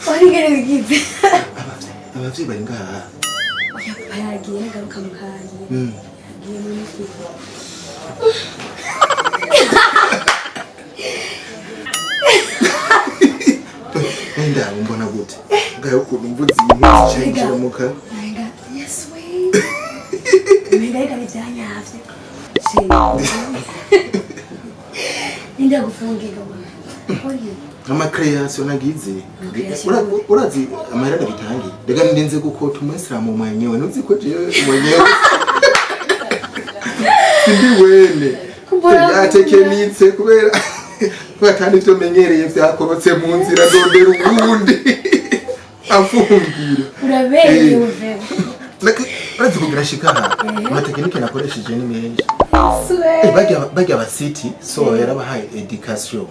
Origere bigize. Abavyeyi bari ngaha. Oya papa yagiye ngaruka mukanye. Yagiye muri figo. Enda mbona gute. Ngayo ukuntu mvuze impuzu cenjera muka. Yes we. Mbega byanyavye. Ninda gufungiga mama. Ama creation nagize. Urazi amahera bitangiye. Rega ndinze gukota umwisilamu mwenyewe nuzi ko je mwenyewe. Ndi wene. Yatekenitse kubera batandi ivyo menyereye vyakorotse mu nzira ndondera ubundi. Afungira. Urabeye uve. Urazi kugira shikara. Amatekinike nakoresheje ni menshi. Bajya abasiti so yarabahaye education.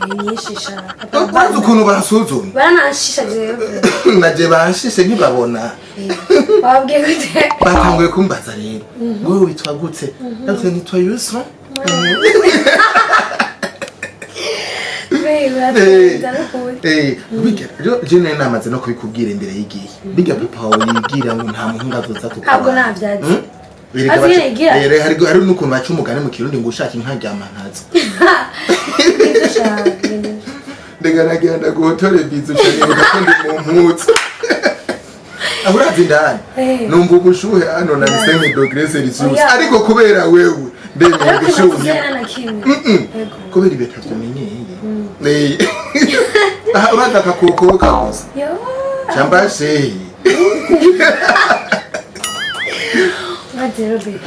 Nyishisha. Kwanza ukuntu basuzuma. Baranashisha jewe. Naje bashishe ntibabona. Babwiye gute? Batanguye kumbaza rero. Wowe witwa gute? Nabyo nitwa Yusra. Biga jene namaze no kubikubwira imbere y'igihe. Biga papa wawe yigira ngo nta muhungu azoza kuko. Ntabwo navyazi. Hari n'ukuntu baca umugani mu kirundi ngo ushaka inka ryama ntazo. Ndega nagenda guhotore bizu cyane ugakundi mu mpuzu. Aburazi ndani. Numva ubushuhe hano na 5 degrees Celsius. Ariko kubera wewe ndenge ubushuhe. Kubera ibeta tumenyeye. Uraza kakoko kagusa. Chambashe. Baterobe.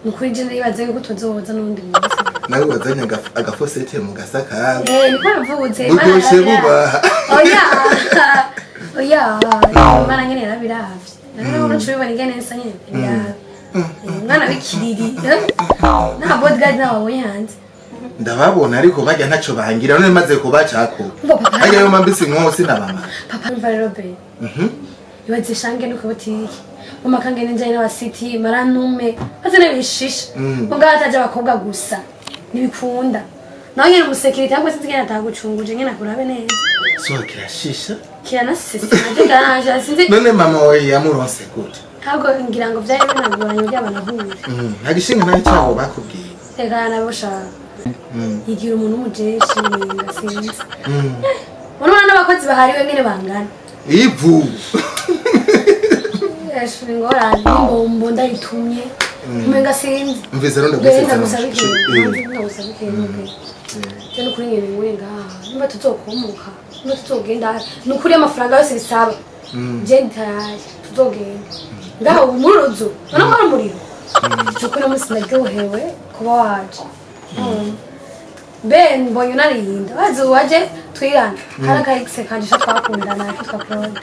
Nukuri je nibaze ko tuzoza nundi munsi. Nawe wazanya agafosete mu gasaka. Niko navuze. Mugoshe buba. Oya, mana nyene yarabiravye. Nano uracubibona ingene nsa nyene. Mwana bikiriri. Na bodyguard nawe yanze. Ndababona ariko bajya ntaco bangira none maze kubacako. Ajya yo mambisi nkose ndabama. Papa Mvarobe. Ibaze shange nuko botiki. Mama kange nje na city maranume. Azene bishisha. Ngo ataje abakobwa gusa. Nibikunda. Nawe nyene umusekirite cyangwa se tigena atagucunguje nyene akurabe neza. So kirashisha? Kirana sisi. Ndaganje sinzi. None mama we yamuronse gute? Ntabwo ngira ngo byari binagoranye by'abana huye. Nagishinga nayo cyabo bakubwiye. Ega nabosha. Yigira umuntu umujeshi ngasinzi. Urabona n'abakozi bahariwe nyene bangana. Ivu. Yashuri ngora nimbo ndayitumye. Umenga sinzi. Mveze ronda gusezera. Ndagusabike. Cyane kuri ngene ngwenga. Nimba tuzokomuka. Nimba tuzogenda nukuri amafaranga yose bisaba. Je ntaraye tuzogenda. Ngaho umuruzo. None ko umuriro. Cyokora musi naryohewe kuba waje. Ben mbonye narinda waje twirana harakayikse kandi twakundana kitwa Claude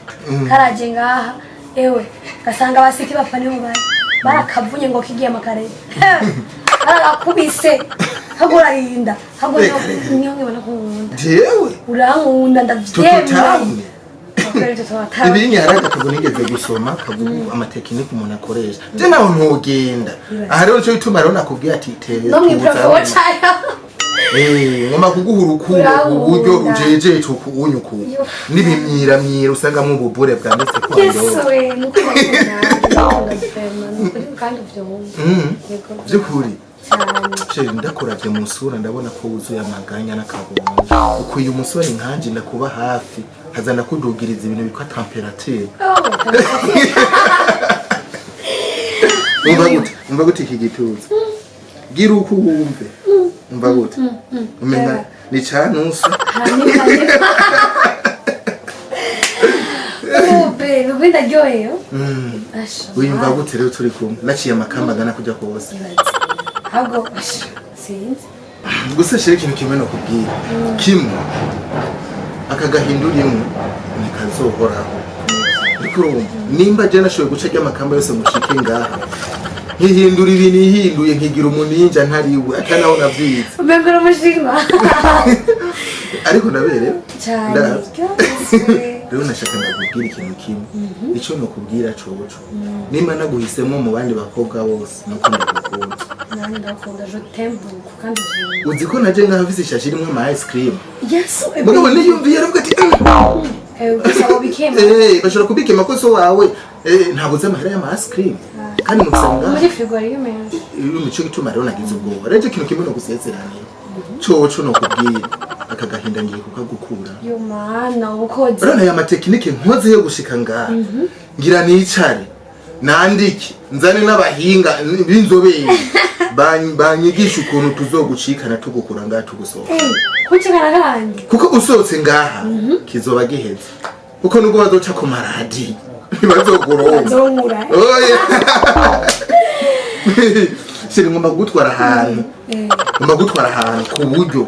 karaje ngaha ewe gasanga basiti bapfa niho bari barakavunye ngo kigiye makare arakubise hagora yinda hagora niyo ngibona kunkunda jewe urankunda ndavyemye ibinyi haraka tubonigeze gusoma kavuga amatekinike umuntu akoresha je naho ntugenda aha rero cyo bituma rero nakubwiye ati tebe no mwiprofocha ngoma kuguha urukundo uburyo ujeje unyuku nibimyira usanga mu bubure bwanditse ko yewe nuko bakunda kandi byukuri cyane ndakuravye mu sura ndabona ko wuzuye amaganya n'akabongo ukwiye umusore nkanje ndakuba hafi hazana kudugiriza ibintu bikwa temperature umva gute iki gituza gira uko wumve umva gute umenga ni cyanusa Bebe, ubinda ryoheyo. Wimva gute rero turi kumwe naciye amakamba gana kujya kose. Ahubwo sinzi. Gusa shiri ikintu kimwe no kubwira. Kimwe akagahinduriyemo nikazohoraho. Ariko nimba je nashoboye guca ry'amakamba yose mushike ngaha. Hihindura ibintu yihinduye nkigira umuninja ntariwe atanaho navyize. Ubengura umushima. Ariko naberewe. Cyane. rero nashaka ndakubwira ikintu kimwe ico no kubwira coco nimba naguhisemo mu bandi bakobwa bose nuko ndagukunda nani ndakunda je t'aime beaucoup kandi uzi ko naje nkafise ishashi rimwe ama ice cream yes mugabo niyumviye aravuga ati gusa bikema bashobora kubika amakoso wawe ntabuze amahera y'ama ice cream kandi musanga muri frigo yume imico gituma rero nagize ubwoba rero ikintu kimwe no gusezerana coco no kubwira akagahinda ngiye kukagukura yo mana ukoze rero aya matekinike nkoze yo gushika ngaha ngira nicare nandike nzane n'abahinga b'inzobere banyigisha ukuntu tuzogucikana tugukura ngaha tugusohoka kucikana kandi kuko usohotse ngaha kizoba giheze kuko nubwo bazoca ku maradi ntibazoguroma oya siri ngomba kugutwara ahantu ku buryo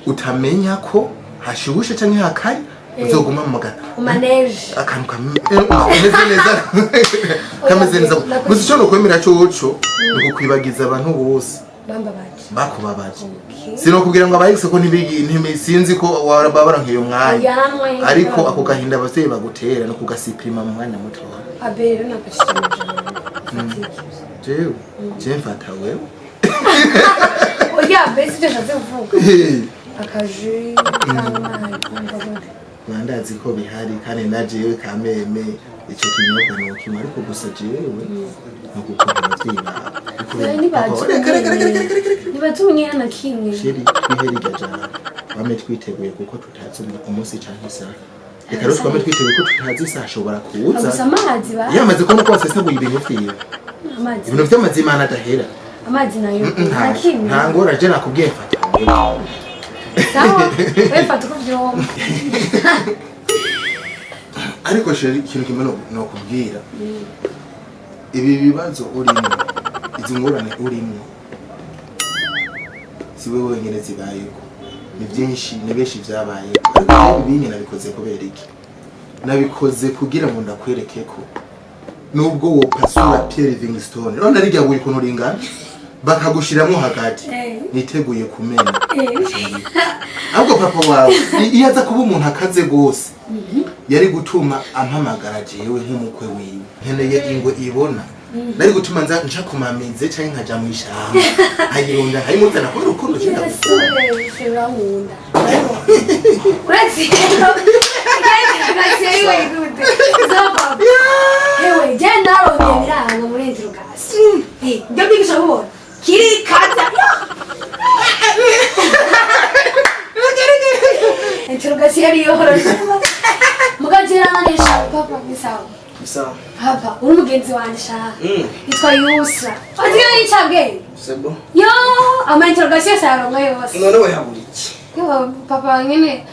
utamenya ko hashibushe canke hakanye uzoguma mu magana umaneje akantu kameze neza muzi cyo no kwemera coco nuko kwibagiza abantu bose bakubabaje sino kugira ngo abayise ko sinzi ko warababara nk'iyo mwanya ariko ako gahinda abavyeyi bagutera no kugasiprima mu mwanya muto abere nakashimije je mfata wewe oya bese je naze uvuga akaje bandazi ko bihari kandi najewe kameme icyo kinyobwa no kimwe ariko gusa jewe nukukunda twiba nibatumye na kimwe sheri twiheri gajana bame twiteguye kuko tutazi umunsi canke isaha reka rero twame twiteguye ko tutazi isaha ashobora kuza amazi ba yamaze ko nuko wasesaguye ibintu vyiwe ibintu vy'amazimana adahera amazi nayo na kimwe ntangora je nakubwiye mfata sawa wefata ko vyoma ariko sheri ikintu kimwe no kubwira ibi bibazo urimo izi ngorane urimo siwe wenyine zibayeko ni byinshi ni benshi byabaye ariko ibinye nabikoze kubera iki nabikoze kugira ngo ndakwereke ko nubwo wo pasura Pierre Livingstone rona rijya buri kuntu ringana bakagushiramo hagati niteguye kumena ahubwo papa wawe iyo aza kuba umuntu akaze gose yari gutuma ampamagara jewe nk'umukwe wiwe nkeneye ingwe ibona nari gutuma nja kumamize cyangwa nkaja mu ishamba ayironda hayimutana ko urukundo cyenda seramunda uretse iwe gute zaba ewe je naronye biranga muri interrogation ndio bigisha ubona kiri kaza interrogation yari yoroshye mugajira nanisha papa bisawa papa uri mugenzi wanje sha yitwa Yusra aziga yicabwe sebo yo ama interrogation saronga yose none we haburiki yo papa nyene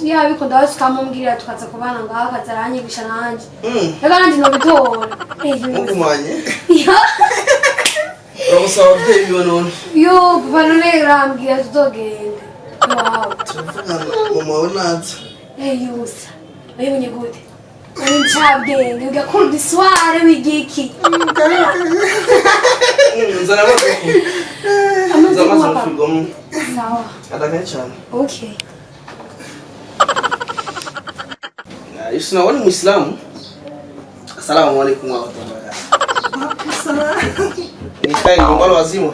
yabikunda wasukamubwira tukaza kubana ngaho akazaranyigisha nanje reka nanje no bitora mugumanye yo urabusaba abavyeyi biwe none yo papa none urambwira tuzogenda wow tuvugana mama we naza Yusra wibonye gute ari ncabwenge ugakunda isware w'igiki nzana bose zamaze kugoma sawa adakanye cyane okay Yesu na wani Muislamu. Assalamu alaykum wa rahmatullahi wa barakatuh. Ni kai ngombalo wazima.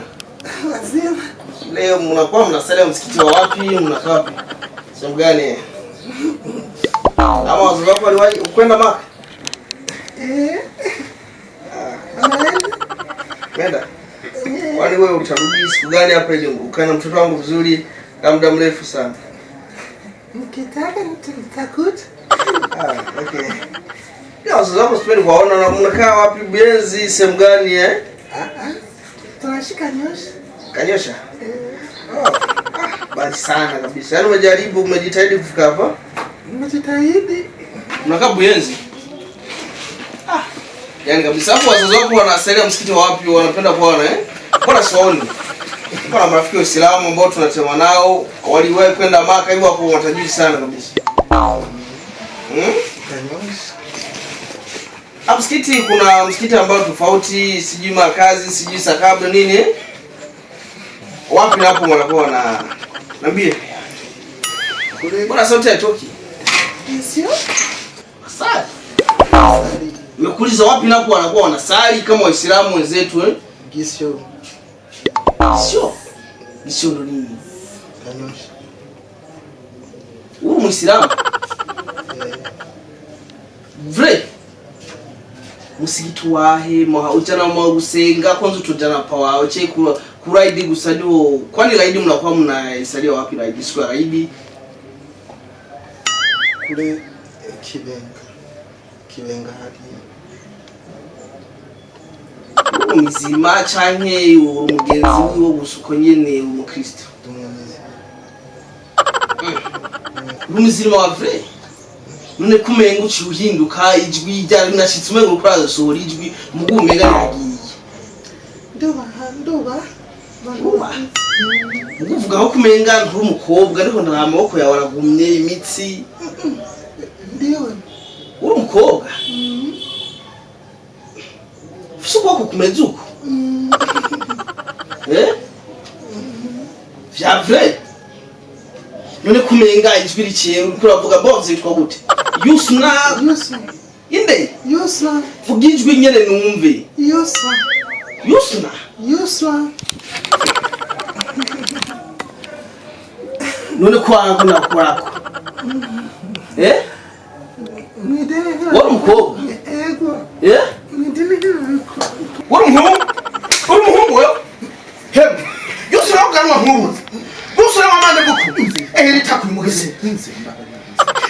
wazima Leo mnakuwa mnasalia msikiti wa wapi? Mnakaa wapi? Sehemu gani? Ama wazazi wako waliwahi kwenda Maka? Kwenda. Wani wewe utarudi siku gani hapa ili ukae na mtoto wangu vizuri kwa muda mrefu sana? mkitaka nitakuta Okay. Ya wazazi wako sipendi kuwaona na mnakaa wapi Benzi sehemu gani tunashika nyosha Kanyosha? Basi sana kabisa. Yaani umejaribu, umejitahidi kufika hapa? nimejitahidi Unakaa Buyenzi? Yaani kabisa hapo wazazi wako wanasalia msikiti wapi? Wanapenda kuona Mbona siwaoni? Kuna marafiki wa Uislamu ambao tunatema nao, waliwahi kwenda Maka hivyo hapo watajui sana kabisa. Hapo msikiti kuna msikiti ambao tofauti, sijui makazi, sijui sakabu nini. Wapi hapo wanakuwa na niambie. Mbona sauti haitoki? sio nakuuliza wapi napo wanakuwa wanasali kama Waislamu wenzetu Gisio. Gisio ndo nini? Kanyosha. Wewe Muislamu? Vrai. Musigiti wahe moha ujana mu gusenga kwanza utujana pa wawe che kuraidi gusadio kwani raidi mnakuwa mnaisalia wapi raidi siku ya raidi kule kibenga hadi mzima canke umugenzi wiwo gusuko nyene umukristo rumizima wa vrai none kumenga uci uhinduka ijwi ryari nashitse umenga ukuraza sohora ijwi mugumega yagiye ndoba uvuga ko kumenga nturi umukobwa ariko nta amaboko yawe aragumye imitsi ndiwe uri umukobwa ufise ubwoko kumeze uko vya vrai none kumenga ijwi riciye uriko uravuga bonze yitwa gute Yusna inde Yusna vuga ijwi nyene numve Yusna none kwanga nakurako wari umukobwa wari umuhungu wewe hemu Yusna uganwa nkuru Yusna wamande buku ritakuye mugese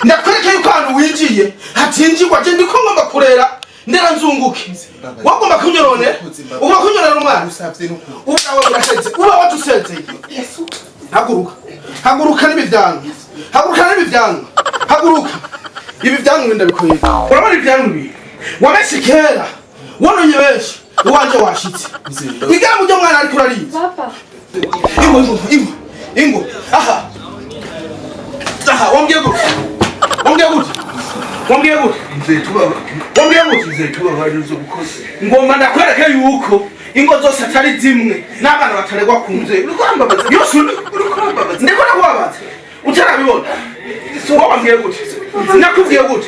ndakwereka yuko hano winjiye hatinjirwa je ndiko ngomba kurera ndera nzunguke wagomba kunyorone uba kunyorera umwana ubawe urasheze uba watuseze haguruka n'ibivyango haguruka ibi vyango ndabikoyeka urabona ivyango bi wamese kera wononye benshi uwanje washitse igara mujye mwana ari kurariza papa ingo aha wambwiye gute ngomba ndakwereka yuko ingo zose atari zimwe n'abana bataregwa kunze yose ndiko nakubabaza utarabibona wambwiye gute nakubwiye gute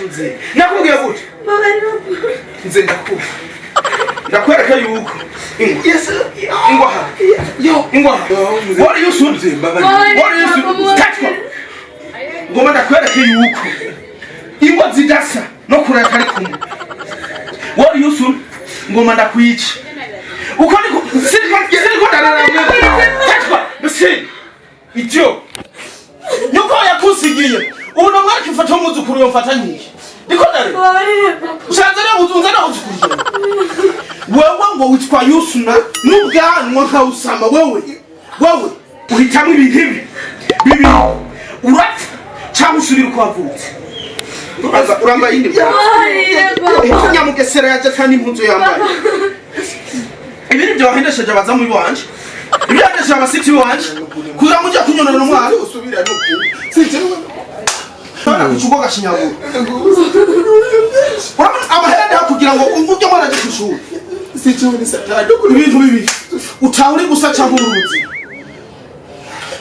nze ndakwereka yuko ingo what you should ngoma ndakwereka yuko ingo zidasa no kureka ari kumwe what you should ngoma ndakwica uko niko siriko ndararanga bisi ivyo nyuko yakusigiye ubu no mwari kifata umuzukuru yomfatanyije niko ndare usanze na uzunzana uzukuru wewe ngo witwa Yusuna n'ubwanwa nkawusama wewe uhitamwe ibintu bibi urapfa cyangwa usubira uko wavutse uramba yindi nyamugesera yaje kandi impunzu yambaye ibintu byo wahendesheje abazamu iwanje ibyandesheje abasiti iwanje kugira ngo ujye kunyonora umwana usubira nuko sinjewe Tona kuchugoga kinyaguru amahera kugira ngo ujye mwana aje kushura sinjewe satani ibintu bibi utahuri gusa cyangwa uruzi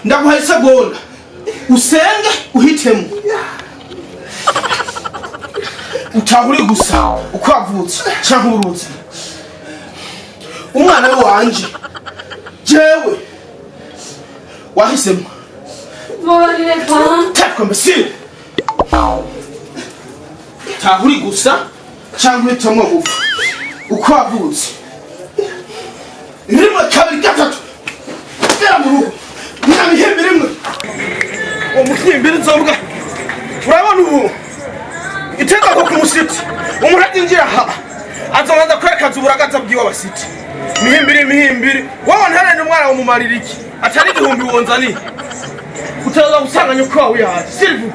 ndaguhaye segonda usenge uhitemo utahuri gusa uko wavutse cyangwa uruzi umwana we wanje jewe wahisemo tapwa mbese tahuri gusa cyangwa uhitemo gupfa uko wavutse rimwe kabiri gatatu gera mu rugo ntamihembe rimwe umuhimbira nzombwa urabona ubu iteka ko kumusiti umuradi ngira ha azabanza kwekaza uburagaza bwiwa basiti mihimbiri wabona hane n'umwana wo mumaririki atari igihumbi wonzani utaza gusanganya ko wawe yaje silver